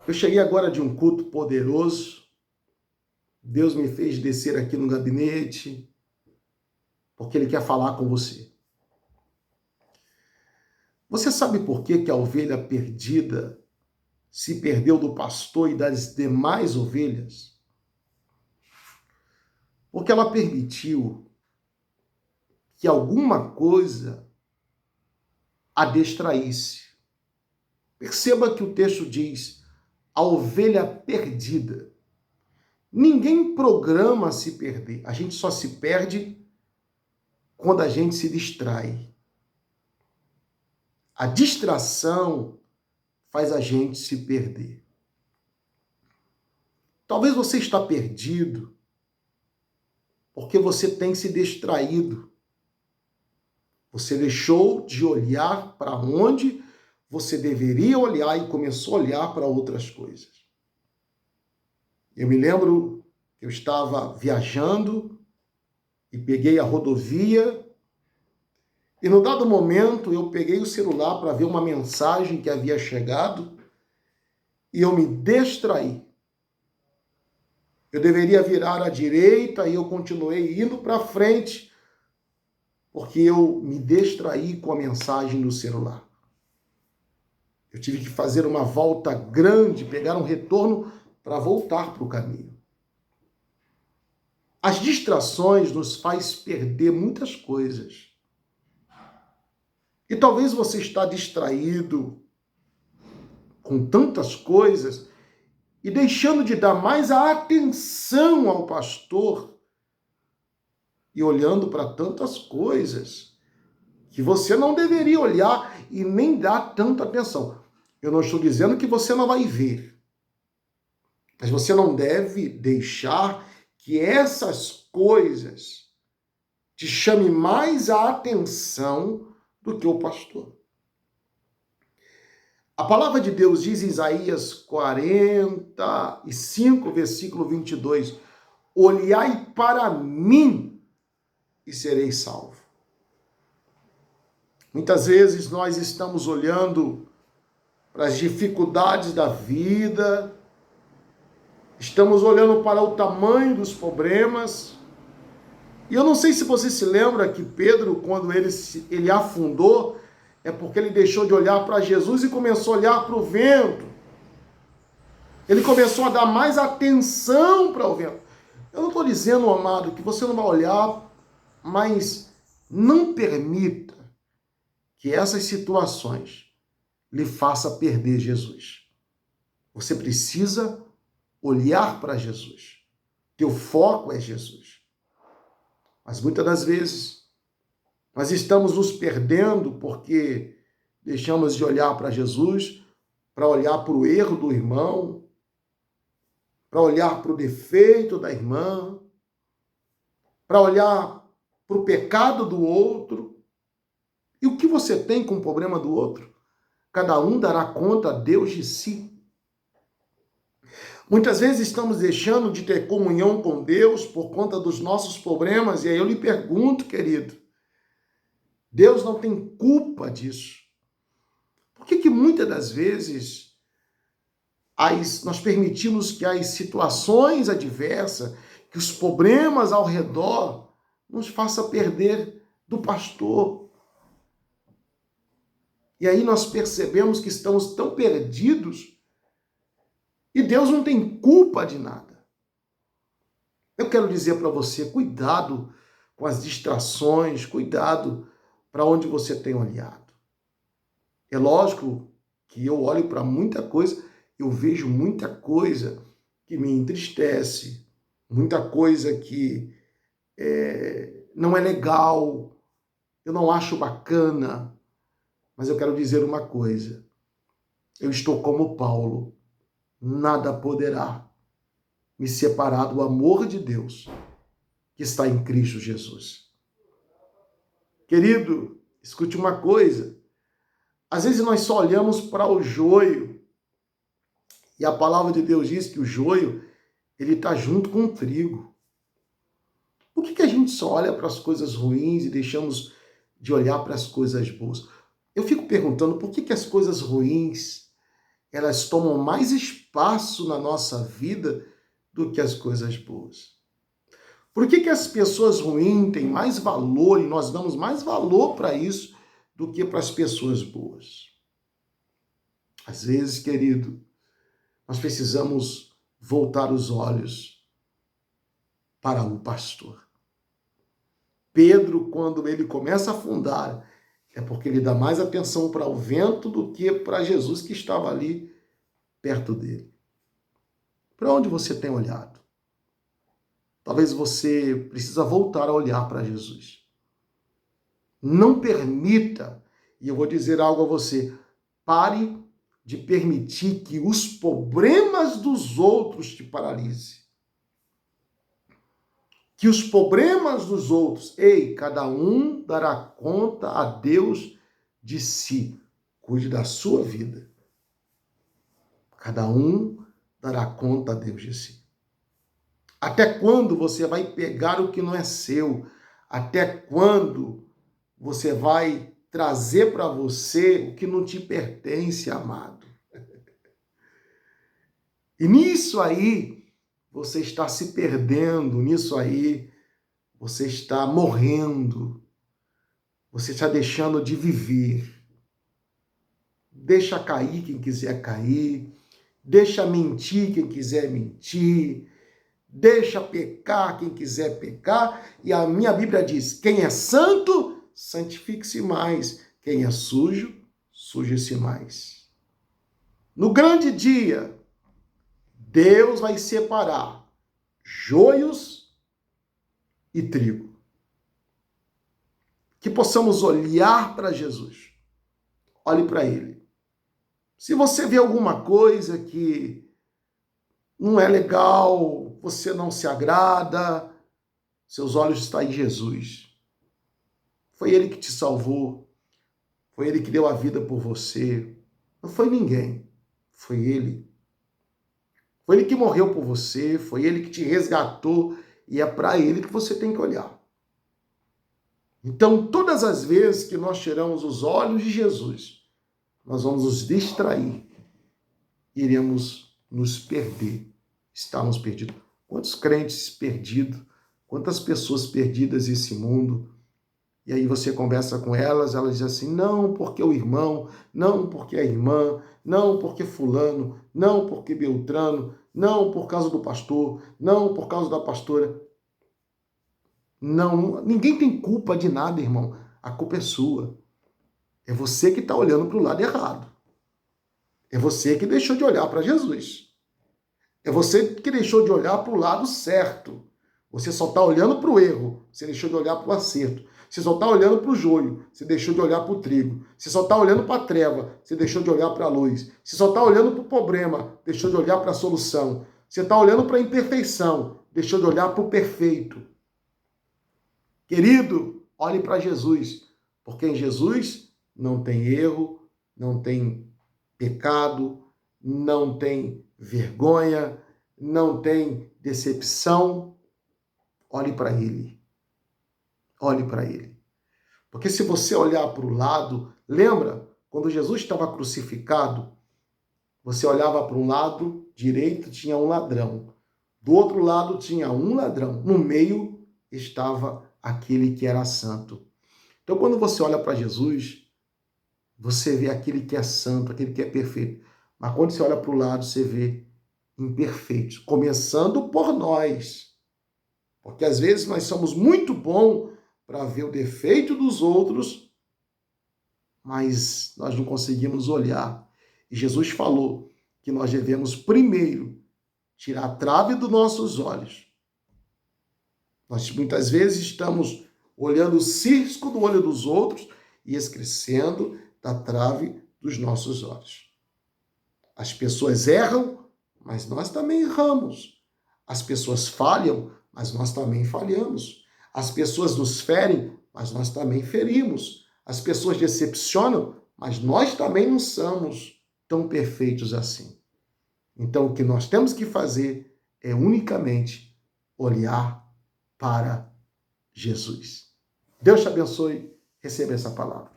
Eu cheguei agora de um culto poderoso. Deus me fez descer aqui no gabinete, porque Ele quer falar com você. Você sabe por que a ovelha perdida se perdeu do pastor e das demais ovelhas? Porque ela permitiu que alguma coisa a distraísse. Perceba que o texto diz: a ovelha perdida. Ninguém programa se perder. A gente só se perde quando a gente se distrai. A distração faz a gente se perder. Talvez você está perdido porque você tem se distraído. Você deixou de olhar para onde você deveria olhar e começou a olhar para outras coisas. Eu me lembro que eu estava viajando e peguei a rodovia e, no dado momento, eu peguei o celular para ver uma mensagem que havia chegado e eu me distraí. Eu deveria virar à direita e eu continuei indo para frente porque eu me distraí com a mensagem no celular. Eu tive que fazer uma volta grande, pegar um retorno para voltar para o caminho. As distrações nos faz perder muitas coisas. E talvez você está distraído com tantas coisas e deixando de dar mais a atenção ao pastor e olhando para tantas coisas que você não deveria olhar e nem dar tanta atenção. Eu não estou dizendo que você não vai ver, mas você não deve deixar que essas coisas te chamem mais a atenção do que o pastor. A palavra de Deus diz em Isaías 45, versículo 22, olhai para mim e sereis salvos. Muitas vezes nós estamos olhando para as dificuldades da vida, estamos olhando para o tamanho dos problemas. E eu não sei se você se lembra que Pedro, quando ele afundou, é porque ele deixou de olhar para Jesus e começou a olhar para o vento. Ele começou a dar mais atenção para o vento. Eu não estou dizendo, amado, que você não vai olhar, mas não permita que essas situações lhe façam perder Jesus. Você precisa olhar para Jesus. Teu foco é Jesus. Mas muitas das vezes nós estamos nos perdendo porque deixamos de olhar para Jesus, para olhar para o erro do irmão, para olhar para o defeito da irmã, para olhar para o pecado do outro. E o que você tem com o problema do outro? Cada um dará conta a Deus de si. Muitas vezes estamos deixando de ter comunhão com Deus por conta dos nossos problemas. E aí eu lhe pergunto, querido, Deus não tem culpa disso? Por que muitas das vezes nós permitimos que as situações adversas, que os problemas ao redor nos façam perder do pastor? E aí nós percebemos que estamos tão perdidos e Deus não tem culpa de nada. Eu quero dizer para você, cuidado com as distrações, cuidado para onde você tem olhado. É lógico que eu olho para muita coisa, eu vejo muita coisa que me entristece, muita coisa que não é legal, eu não acho bacana, mas eu quero dizer uma coisa, eu estou como Paulo, nada poderá me separar do amor de Deus que está em Cristo Jesus. Querido, escute uma coisa, às vezes nós só olhamos para o joio, e a palavra de Deus diz que o joio, ele está junto com o trigo. Por que a gente só olha para as coisas ruins e deixamos de olhar para as coisas boas? Eu fico perguntando por que as coisas ruins, elas tomam mais espaço na nossa vida do que as coisas boas. Por que as pessoas ruins têm mais valor e nós damos mais valor para isso do que para as pessoas boas? Às vezes, querido, nós precisamos voltar os olhos para o pastor. Pedro, quando ele começa a afundar, é porque ele dá mais atenção para o vento do que para Jesus que estava ali perto dele. Para onde você tem olhado? Talvez você precisa voltar a olhar para Jesus. Não permita, e eu vou dizer algo a você, pare de permitir que os problemas dos outros te paralisem. Que os problemas dos outros, cada um dará conta a Deus de si. Cuide da sua vida. Cada um dará conta a Deus de si. Até quando você vai pegar o que não é seu? Até quando você vai trazer para você o que não te pertence, amado? E nisso aí, você está se perdendo, nisso aí, você está morrendo, você está deixando de viver. Deixa cair quem quiser cair, deixa mentir quem quiser mentir, deixa pecar quem quiser pecar, e a minha Bíblia diz, quem é santo, santifique-se mais, quem é sujo, suje-se mais. No grande dia, Deus vai separar joios e trigo. Que possamos olhar para Jesus. Olhe para Ele. Se você vê alguma coisa que não é legal, você não se agrada, seus olhos estão em Jesus. Foi Ele que te salvou. Foi Ele que deu a vida por você. Não foi ninguém. Foi Ele. Foi Ele que morreu por você. Foi Ele que te resgatou. E é para Ele que você tem que olhar. Então, todas as vezes que nós tiramos os olhos de Jesus, nós vamos nos distrair. Iremos nos perder. Estamos perdidos. Quantos crentes perdidos? Quantas pessoas perdidas nesse mundo? E aí você conversa com elas, elas dizem assim, não porque o irmão, não porque a irmã, não porque fulano, não porque Beltrano, não por causa do pastor, não por causa da pastora. Não, ninguém tem culpa de nada, irmão. A culpa é sua. É você que está olhando para o lado errado. É você que deixou de olhar para Jesus. É você que deixou de olhar para o lado certo. Você só está olhando para o erro. Você deixou de olhar para o acerto. Você só está olhando para o joio. Você deixou de olhar para o trigo. Você só está olhando para a treva. Você deixou de olhar para a luz. Você só está olhando para o problema. Deixou de olhar para a solução. Você está olhando para a imperfeição. Deixou de olhar para o perfeito. Querido, olhe para Jesus. Porque em Jesus não tem erro, não tem pecado, não tem vergonha, não tem decepção. Olhe para Ele. Olhe para Ele. Porque se você olhar para o lado, lembra, quando Jesus estava crucificado, você olhava para um lado direito, tinha um ladrão. Do outro lado tinha um ladrão. No meio estava aquele que era santo. Então, quando você olha para Jesus, você vê aquele que é santo, aquele que é perfeito. Mas quando você olha para o lado, você vê imperfeitos, começando por nós. Porque às vezes nós somos muito bons para ver o defeito dos outros, mas nós não conseguimos olhar. E Jesus falou que nós devemos primeiro tirar a trave dos nossos olhos. Nós muitas vezes estamos olhando o cisco do olho dos outros e esquecendo da trave dos nossos olhos. As pessoas erram, mas nós também erramos. As pessoas falham, mas nós também falhamos. As pessoas nos ferem, mas nós também ferimos. As pessoas decepcionam, mas nós também não somos tão perfeitos assim. Então, o que nós temos que fazer é unicamente olhar para Jesus. Deus te abençoe. Receba essa palavra.